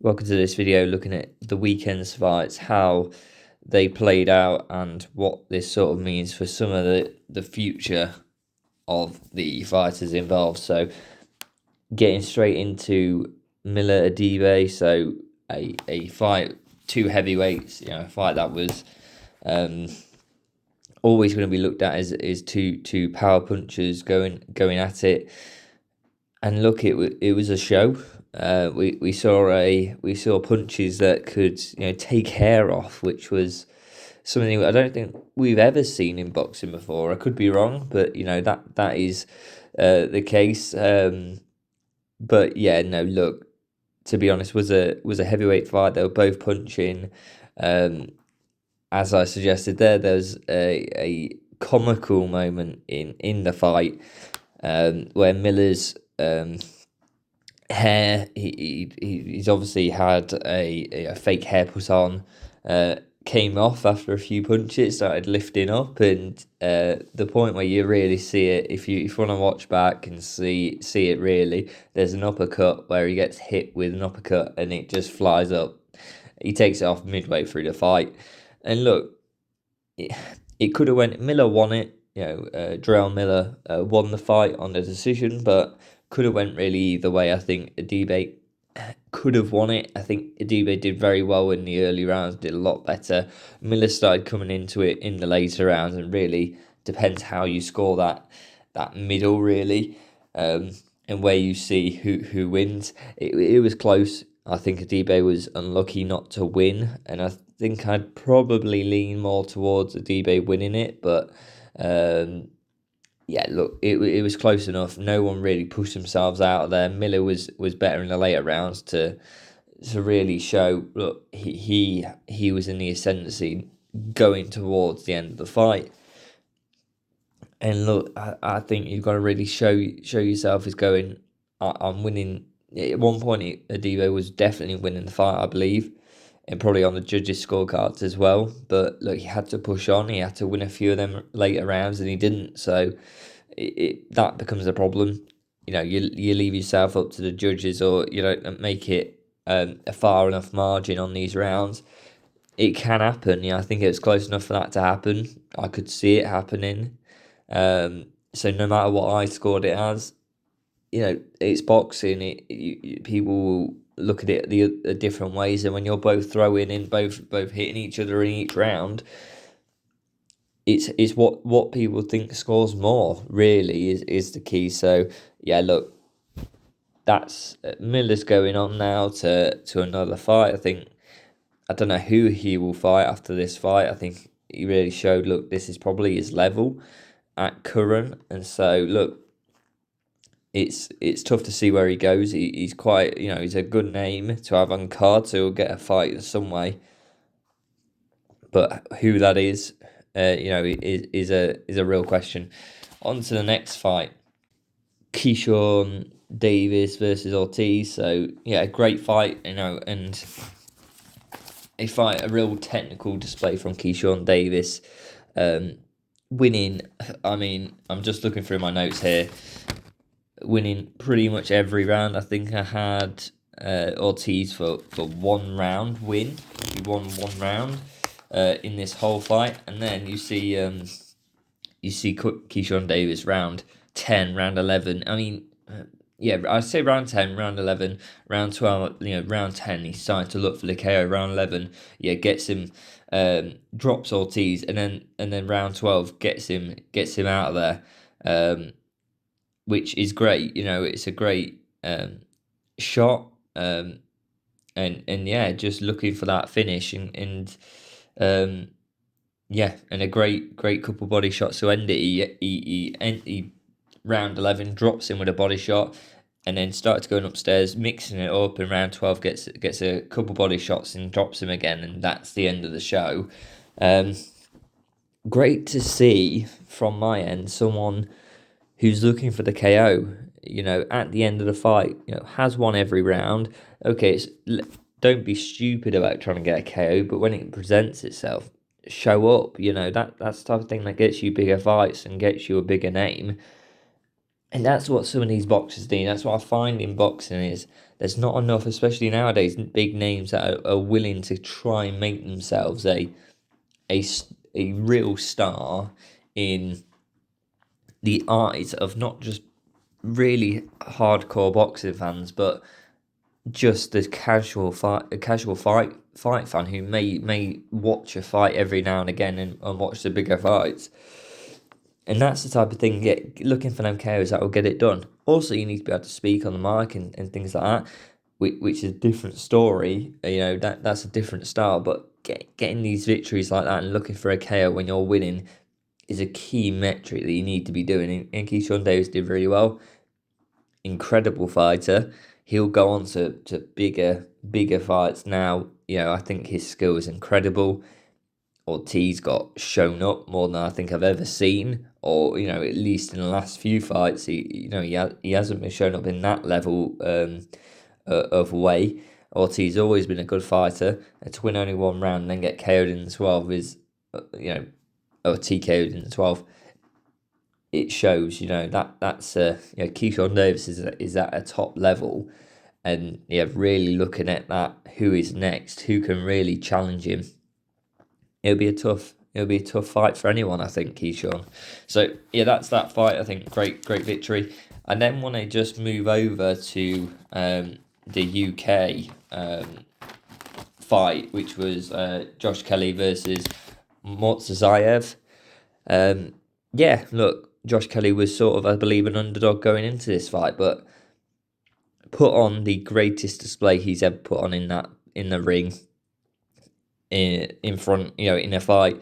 Welcome to this video looking at the weekend's fights, how they played out and what this sort of means for some of the future of the fighters involved. So getting straight into Miller Ibeh, so a fight, two heavyweights, a fight that was always going to be looked at as two power punchers going at it. And look, it was a show. We saw punches that could take hair off, which was something I don't think we've ever seen in boxing before. I could be wrong, but that is the case. But yeah, no, look, to be honest, was a heavyweight fight. They were both punching. As I suggested there's a comical moment in the fight where Miller's hair, he's obviously had a fake hair put on, came off after a few punches, started lifting up, and the point where you really see it, if you want to watch back and see it really, there's an uppercut where he gets hit with an uppercut and it just flies up. He takes it off midway through the fight, and look, it could have went. Miller won it. Drell Miller won the fight on the decision, but could have went really either way. I think Ibeh could have won it. I think Ibeh did very well in the early rounds, did a lot better. Miller started coming into it in the later rounds, and really depends how you score that middle, really, and where you see who wins. It was close. I think Ibeh was unlucky not to win, and I think I'd probably lean more towards Ibeh winning it, but yeah, look, it was close enough. No one really pushed themselves out of there. Miller was better in the later rounds to really show, look, he was in the ascendancy going towards the end of the fight. And look, I think you've got to really show yourself as going, I'm winning. At one point, Ibeh was definitely winning the fight, I believe, and probably on the judges' scorecards as well. But look, he had to push on. He had to win a few of them later rounds, and he didn't. So that becomes a problem. You leave yourself up to the judges, or you don't make it a far enough margin on these rounds. It can happen. I think it was close enough for that to happen. I could see it happening. So no matter what I scored it as, it's boxing. People will look at it the different ways, and when you're both throwing in, both hitting each other in each round, it's what people think scores more really is the key. So yeah, look, that's Miller's going on now to another fight. I don't know who he will fight after this fight. I think he really showed, look, this is probably his level at current, and so look, it's tough to see where he goes. He's quite, he's a good name to have on card, so he'll get a fight in some way. But who that is, is a real question. On to the next fight, Keyshawn Davis versus Ortiz. So yeah, a great fight, and a real technical display from Keyshawn Davis, winning. I mean, I'm just looking through my notes here. Winning pretty much every round. I think I had Ortiz for 1 round win. He won 1 round in this whole fight, and then you see Keyshawn Davis round 10, round 11. I mean, yeah, I'd say round 10, round 11, round 12. Round 10 he's starting to look for the KO. Round 11, yeah, gets him, drops Ortiz, and then round 12 gets him out of there. Which is great. It's a great shot, and yeah, just looking for that finish, and yeah, and a great couple body shots to end it. He round 11 drops him with a body shot, and then starts going upstairs, mixing it up, and round 12 gets a couple body shots and drops him again, and that's the end of the show. Great to see from my end someone who's looking for the KO, at the end of the fight, has won every round. Okay, don't be stupid about trying to get a KO, but when it presents itself, show up. That's the type of thing that gets you bigger fights and gets you a bigger name. And that's what some of these boxers do. That's what I find in boxing is there's not enough, especially nowadays, big names that are willing to try and make themselves a, a real star in the eyes of not just really hardcore boxing fans, but just the casual fight fan who may watch a fight every now and again and watch the bigger fights. And that's the type of thing, looking for them KOs that will get it done. Also, you need to be able to speak on the mic and things like that, which is a different story. That's a different style. But getting these victories like that and looking for a KO when you're winning is a key metric that you need to be doing. And Keyshawn Davis did really well. Incredible fighter. He'll go on to bigger fights now. I think his skill is incredible. Ortiz got shown up more than I think I've ever seen, or at least in the last few fights, he hasn't been shown up in that level of way. Ortiz always been a good fighter, and to win only one round and then get KO'd in the 12 is, or TKO'd in the 12. It shows, that's Keyshawn Davis is at a top level, and really looking at that, who is next, who can really challenge him. It'll be a tough fight for anyone, I think, Keyshawn. So that's that fight. I think great victory. And then when I just move over to the UK fight, which was Josh Kelly versus Murtazaliev. Look, Josh Kelly was sort of, I believe, an underdog going into this fight, but put on the greatest display he's ever put on in the ring. In front, in a fight.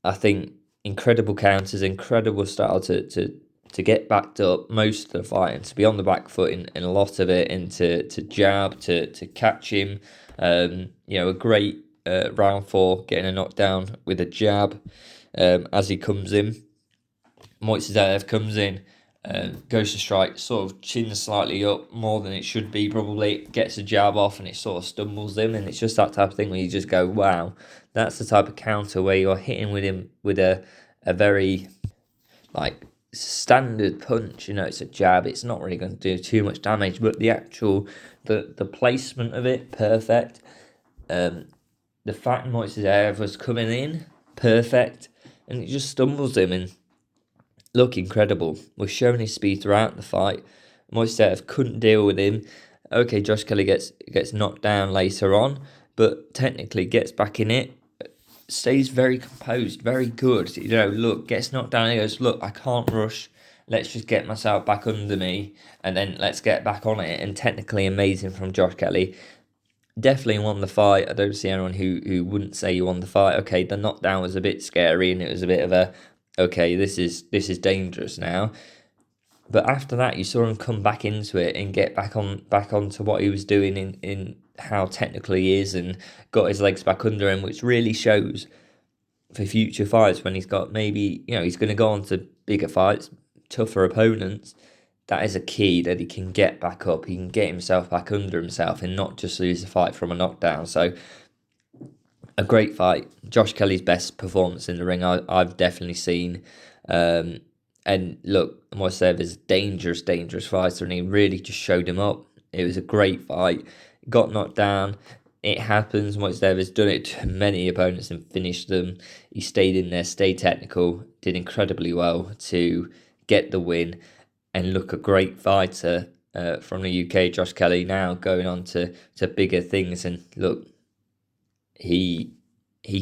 I think incredible counters, incredible style to get backed up most of the fight and to be on the back foot in a lot of it, and to jab, to catch him. A great round 4, getting a knockdown with a jab as he comes in. Murtazaliev comes in, goes to strike, sort of chin slightly up more than it should be, probably gets a jab off and it sort of stumbles him, and it's just that type of thing where you just go, wow, that's the type of counter where you're hitting with him with a very standard punch. It's a jab, it's not really going to do too much damage, but the actual the placement of it, perfect. The fact Murtazaliev was coming in, perfect, and it just stumbles him and look incredible. Was showing his speed throughout the fight. Murtazaliev couldn't deal with him. Okay, Josh Kelly gets knocked down later on, but technically gets back in it. Stays very composed, very good. Look, gets knocked down. He goes, look, I can't rush. Let's just get myself back under me, and then let's get back on it. And technically amazing from Josh Kelly. Definitely won the fight. I don't see anyone who wouldn't say he won the fight. Okay, the knockdown was a bit scary, and it was a bit of a, okay, this is dangerous now. But after that, you saw him come back into it and get back onto what he was doing in how technical he is, and got his legs back under him, which really shows for future fights when he's got maybe, he's going to go on to bigger fights, tougher opponents. That is a key, that he can get back up, he can get himself back under himself and not just lose the fight from a knockdown. So a great fight. Josh Kelly's best performance in the ring I've definitely seen. And look, Murtazaliev is a dangerous fighter, and he really just showed him up. It was a great fight. Got knocked down. It happens. Murtazaliev has done it to many opponents and finished them. He stayed in there, stayed technical, did incredibly well to get the win, and look, a great fighter from the UK, Josh Kelly, now going on to bigger things. And look, he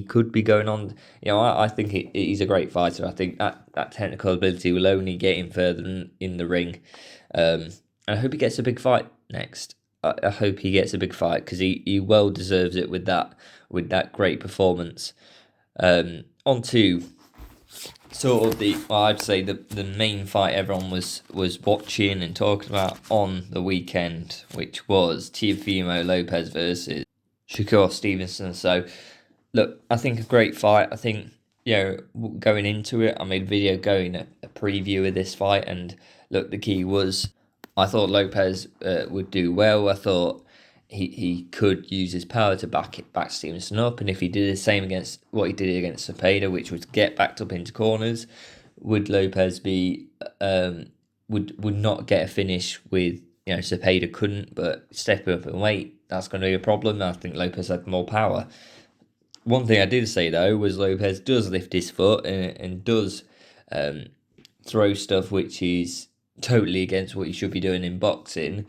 could be going on. I think he's a great fighter. I think that technical ability will only get him further in the ring. And I hope he gets a big fight next. I hope he gets a big fight, because he well deserves it with that great performance. On to sort of I'd say the main fight everyone was watching and talking about on the weekend, which was Teofimo Lopez versus Shakur Stevenson. So, look, I think a great fight. I think, going into it, I made a video going a preview of this fight, and look, the key was, I thought Lopez would do well. I thought he could use his power to back Stevenson up, and if he did the same against what he did against Cepeda, which was get backed up into corners, would Lopez be would not get a finish with, Cepeda couldn't, but stepping up and weight, that's going to be a problem. I think Lopez had more power. One thing I did say though was Lopez does lift his foot and does throw stuff which is totally against what you should be doing in boxing,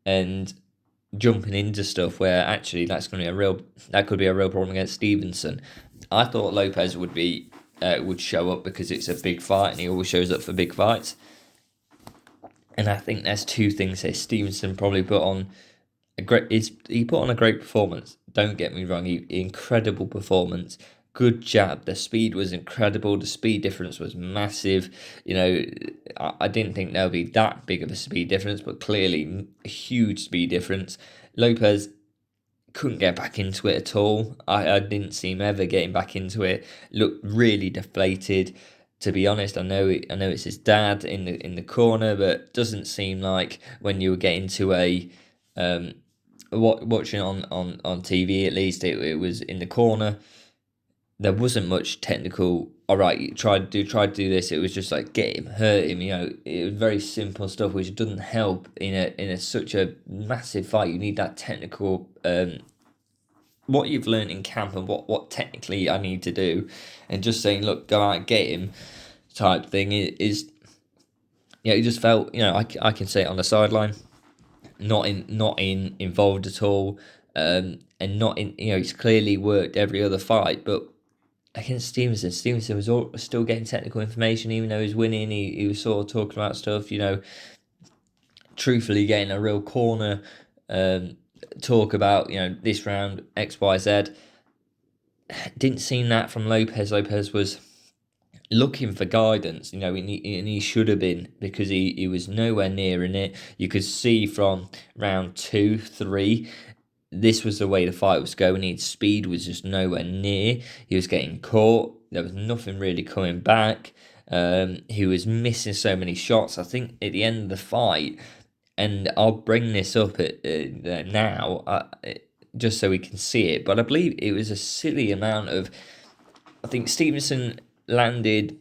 and jumping into stuff where actually that could be a real problem against Stevenson. I thought Lopez would show up because it's a big fight and he always shows up for big fights. And I think there's two things here. Stevenson probably put on a great performance. Don't get me wrong, incredible performance. Good jab. The speed was incredible. The speed difference was massive. I didn't think there would be that big of a speed difference, but clearly a huge speed difference. Lopez couldn't get back into it at all. I didn't see him ever getting back into it. Looked really deflated. To be honest, I know it's his dad in the corner, but doesn't seem like when you were getting to a watching on TV, at least it was in the corner. There wasn't much technical. All right, try to do this. It was just like get him, hurt him. It was very simple stuff, which doesn't help in such a massive fight. You need that technical. What you've learned in camp and what technically I need to do, and just saying, look, go out and get him, type thing is. He just felt. I can say it on the sideline, not involved at all, and not in. He's clearly worked every other fight, but against Stevenson was still getting technical information, even though he was winning. He was sort of talking about stuff, truthfully getting a real corner talk about, this round, X, Y, Z. Didn't seem that from Lopez. Lopez was looking for guidance, and he should have been, because he was nowhere near in it. You could see from round 2, 3, this was the way the fight was going. His speed was just nowhere near. He was getting caught. There was nothing really coming back. He was missing so many shots. I think at the end of the fight, and I'll bring this up now, just so we can see it, but I believe it was a silly amount of, I think Stevenson landed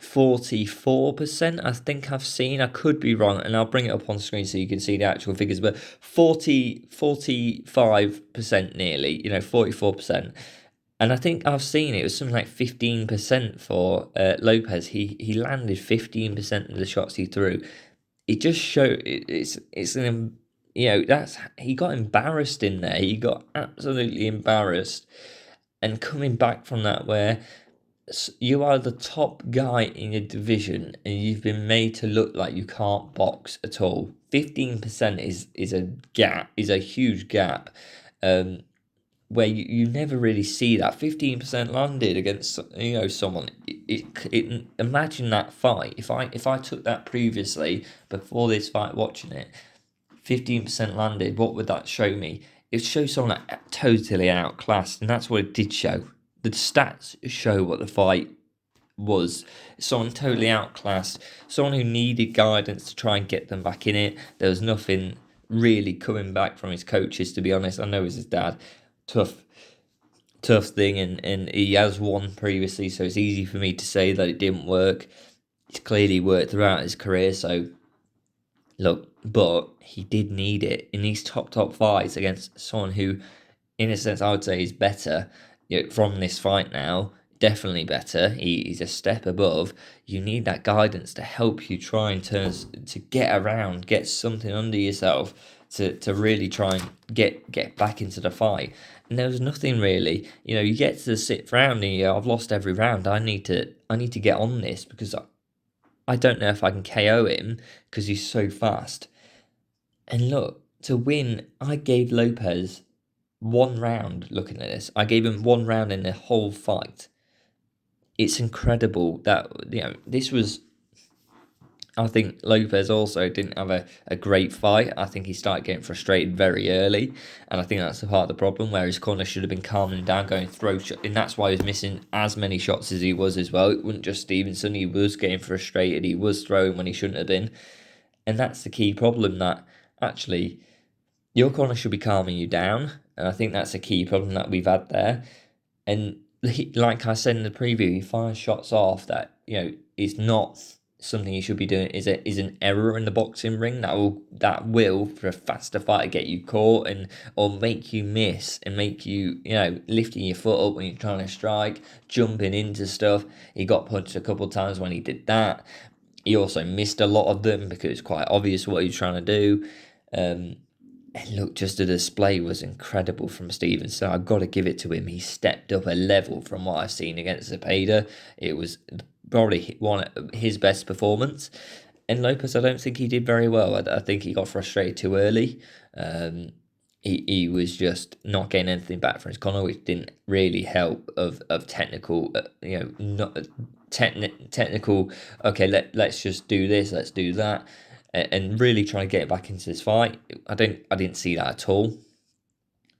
44%, I think I've seen. I could be wrong, and I'll bring it up on screen so you can see the actual figures, but 45% nearly, 44%. And I think I've seen it was something like 15% for Lopez. He landed 15% of the shots he threw. It just showed he got embarrassed in there. He got absolutely embarrassed, and coming back from that, where you are the top guy in your division and you've been made to look like you can't box at all. 15% is a huge gap, where you never really see that. 15% landed against someone. Imagine that fight. If I took that previously before this fight, watching it, 15% landed, what would that show me? It would show someone that totally outclassed, and that's what it did show. The stats show what the fight was. Someone totally outclassed, someone who needed guidance to try and get them back in it. There was nothing really coming back from his coaches, to be honest. I know it was his dad. Tough thing, and he has won previously, so it's easy for me to say that it didn't work. It's clearly worked throughout his career, so look, but he did need it in these top fights against someone who, in a sense, I would say is better. From this fight now, definitely better. He's a step above. You need that guidance to help you try and to get around, get something under yourself to really try and get back into the fight. And there was nothing really. You get to the 6th round and I've lost every round. I need to get on this, because I don't know if I can KO him because he's so fast. And look, to win, I gave Lopez 1 round. Looking at this, I gave him 1 round in the whole fight. It's incredible that this was. I think Lopez also didn't have a great fight. I think he started getting frustrated very early, and I think that's a part of the problem, where his corner should have been calming down, going throw shot, and that's why he was missing as many shots as he was as well. It wasn't just Stevenson. He was getting frustrated. He was throwing when he shouldn't have been, and that's the key problem, that actually your corner should be calming you down. And I think that's a key problem that we've had there. And like I said in the preview, he fires shots off that, is not something he should be doing is an error in the boxing ring that will for a faster fighter get you caught and or make you miss and make you lifting your foot up when you're trying to strike, jumping into stuff. He got punched a couple of times when he did that. He also missed a lot of them because it's quite obvious what he was trying to do. And look, just the display was incredible from Stevenson. I've got to give it to him. He stepped up a level from what I've seen against Zepeda. It was probably one of his best performance. And Lopez, I don't think he did very well. I think he got frustrated too early. He was just not getting anything back from his corner, which didn't really help of technical, not technical. Okay, let's just do this, let's do that, and really trying to get back into this fight. I didn't see that at all.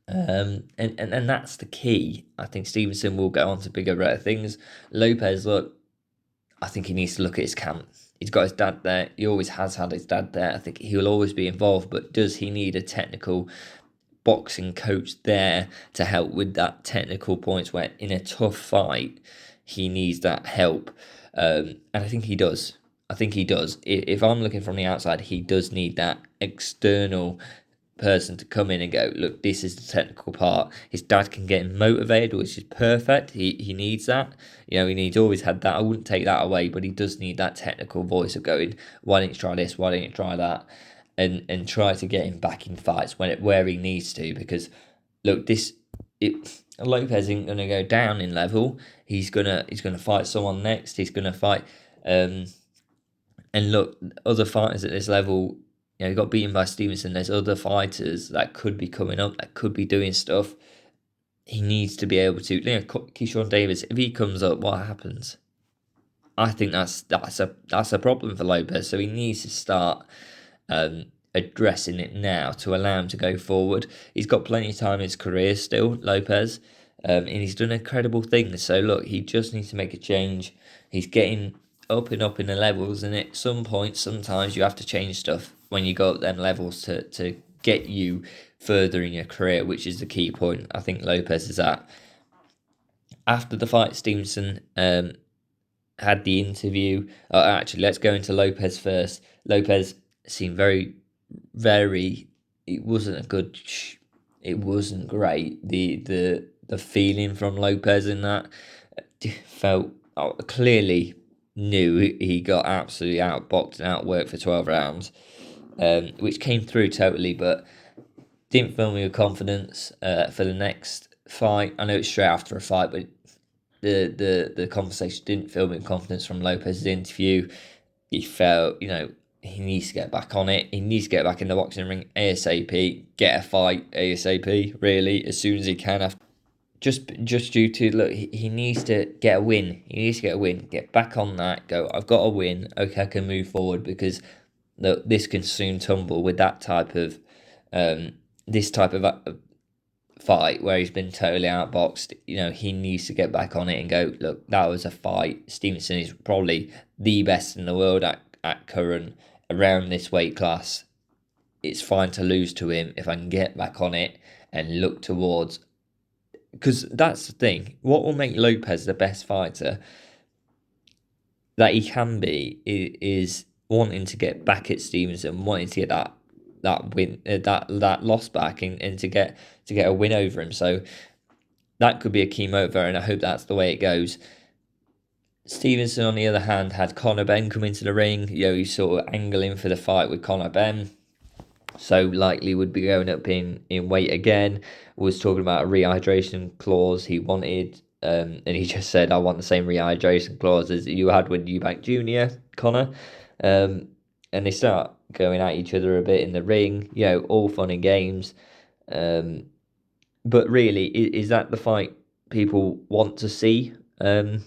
And that's the key. I think Stevenson will go on to bigger, better things. Lopez, look, I think he needs to look at his camp. He's got his dad there. He always has had his dad there. I think he'll always be involved. But does he need a technical boxing coach there to help with that technical points where in a tough fight he needs that help? And I think he does. If I'm looking from the outside, he does need that external person to come in and go, look, this is the technical part. His dad can get him motivated, which is perfect. He needs that. He's always had that. I wouldn't take that away, but he does need that technical voice of going, why don't you try this? Why don't you try that? And try to get him back in fights where he needs to, because look, Lopez isn't going to go down in level. He's gonna fight someone next. He's gonna fight. And look, other fighters at this level, he got beaten by Stevenson. There's other fighters that could be coming up, that could be doing stuff. He needs to be able to. Keyshawn Davis, if he comes up, what happens? I think that's a problem for Lopez. So he needs to start addressing it now to allow him to go forward. He's got plenty of time in his career still, Lopez, and he's done incredible things. So look, he just needs to make a change. He's getting up and up in the levels, and at some point, sometimes you have to change stuff when you go up them levels to get you further in your career, which is the key point I think Lopez is at. After the fight, Stevenson had the interview. Actually, let's go into Lopez first. Lopez seemed very, it wasn't great. The feeling from Lopez in that felt clearly knew he got absolutely outboxed and outworked for 12 rounds, which came through totally, but didn't fill me with confidence for the next fight. I know it's straight after a fight, but the conversation didn't fill me with confidence from Lopez's interview. He felt, he needs to get back on it. He needs to get back in the boxing ring ASAP, get a fight ASAP, really, as soon as he can. Just due to, look, he needs to get a win. He needs to get a win, get back on that, go, I've got a win, okay, I can move forward, because this can soon tumble with that type of, fight where he's been totally outboxed. He needs to get back on it and go, look, that was a fight. Stevenson is probably the best in the world at current around this weight class. It's fine to lose to him if I can get back on it and look towards, because that's the thing. What will make Lopez the best fighter that he can be is wanting to get back at Stevenson, wanting to get that win, that loss back, and to get a win over him. So that could be a key motivator, and I hope that's the way it goes. Stevenson, on the other hand, had Conor Benn come into the ring. He's sort of angling for the fight with Conor Benn, so likely would be going up in weight again. Was talking about a rehydration clause he wanted, and he just said, I want the same rehydration clause as you had with Eubank Jr., Conor. And they start going at each other a bit in the ring, all fun and games. But really, is that the fight people want to see from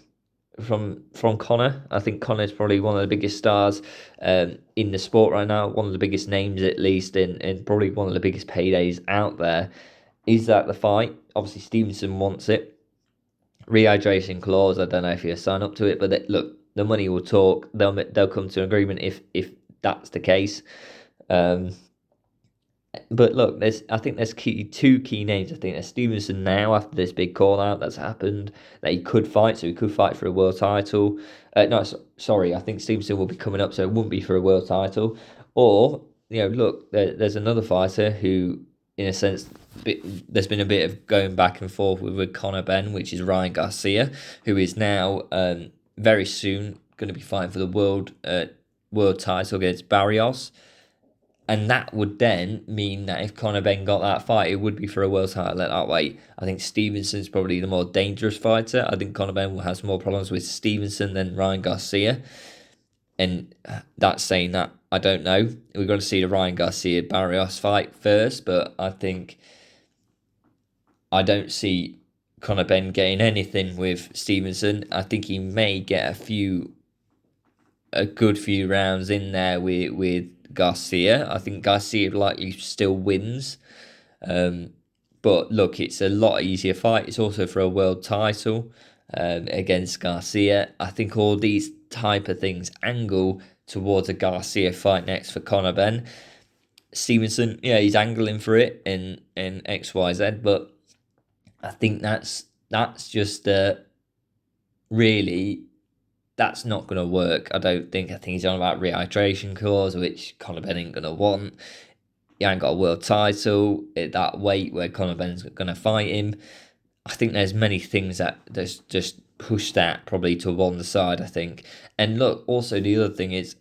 Conor? I think Conor's probably one of the biggest stars in the sport right now, one of the biggest names at least, and probably one of the biggest paydays out there. Is that the fight? Obviously, Stevenson wants it. Rehydration clause, I don't know if he'll sign up to it, but look, the money will talk. They'll come to an agreement if that's the case. But look, I think there's two key names. I think there's Stevenson now after this big call out that's happened that he could fight, so he could fight for a world title. No, sorry, I think Stevenson will be coming up, so it wouldn't be for a world title. Or look, there's another fighter who, in a sense, there's been a bit of going back and forth with Conor Benn, which is Ryan Garcia, who is now very soon going to be fighting for the world title against Barrios. And that would then mean that if Conor Benn got that fight, it would be for a world title at that weight. I think Stevenson's probably the more dangerous fighter. I think Conor Benn will have more problems with Stevenson than Ryan Garcia. And that's saying that, I don't know. We're going to see the Ryan Garcia Barrios fight first, but I don't see Conor Benn getting anything with Stevenson. I think he may get a good few rounds in there with Garcia. I think Garcia likely still wins. But look, it's a lot easier fight. It's also for a world title against Garcia. I think all these type of things angle towards a Garcia fight next for Conor Benn. Stevenson, yeah, he's angling for it in XYZ, but I think that's just really that's not going to work. I don't think. I think he's on about rehydration clause, which Conor Benn ain't going to want. He ain't got a world title at that weight where Conor Benn's going to fight him. I think there's many things that just push that probably to one side, I think. And look, also the other thing is,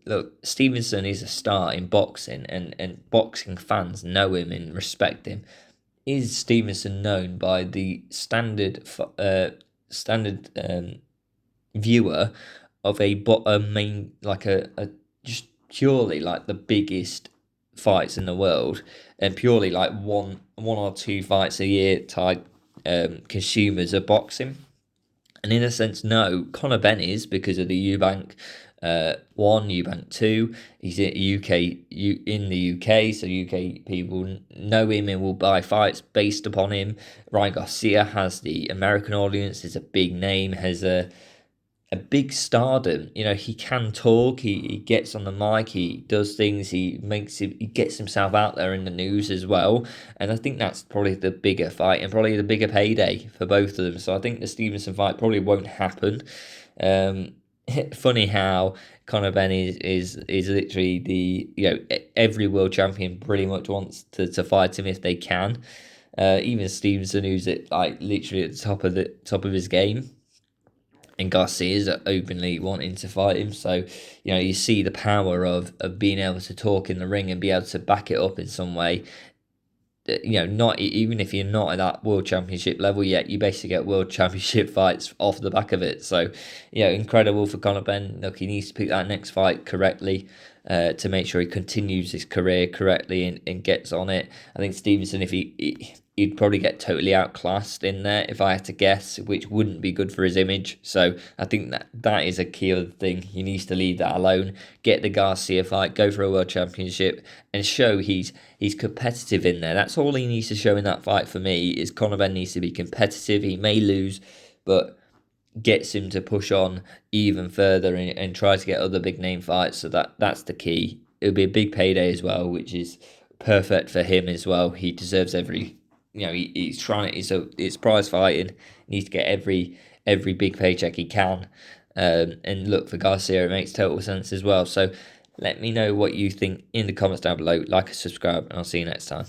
look, Stevenson is a star in boxing, and boxing fans know him and respect him. Is Stevenson known by the standard viewer of a main, like a just purely like the biggest fights in the world, and purely like one or two fights a year type consumers of boxing? And in a sense, no, Conor Benn is, because of the Eubank 1, Eubank 2. He's in the UK, so UK people know him and will buy fights based upon him. Ryan Garcia has the American audience, is a big name, has a big stardom. He can talk, he gets on the mic, he does things, he gets himself out there in the news as well. And I think that's probably the bigger fight and probably the bigger payday for both of them. So I think the Stevenson fight probably won't happen. Funny how Conor Benn is literally every world champion pretty much wants to fight him if they can. Even Stevenson, who's literally at the top of his game, and Garcia's openly wanting to fight him. So, you see the power of being able to talk in the ring and be able to back it up in some way. Not even if you're not at that world championship level yet, you basically get world championship fights off the back of it. So, incredible for Conor Benn. Look, he needs to pick that next fight correctly to make sure he continues his career correctly and gets on it. I think Stevenson, if he'd probably get totally outclassed in there, if I had to guess, which wouldn't be good for his image. So I think that is a key other thing. He needs to leave that alone, get the Garcia fight, go for a world championship, and show he's competitive in there. That's all he needs to show in that fight for me. Is Conor Benn needs to be competitive. He may lose, but gets him to push on even further and try to get other big name fights. So that's the key. It'll be a big payday as well, which is perfect for him as well. He deserves every. He's trying to. It's prize fighting. He needs to get every big paycheck he can. And look, for Garcia, it makes total sense as well. So let me know what you think in the comments down below. Like and subscribe, and I'll see you next time.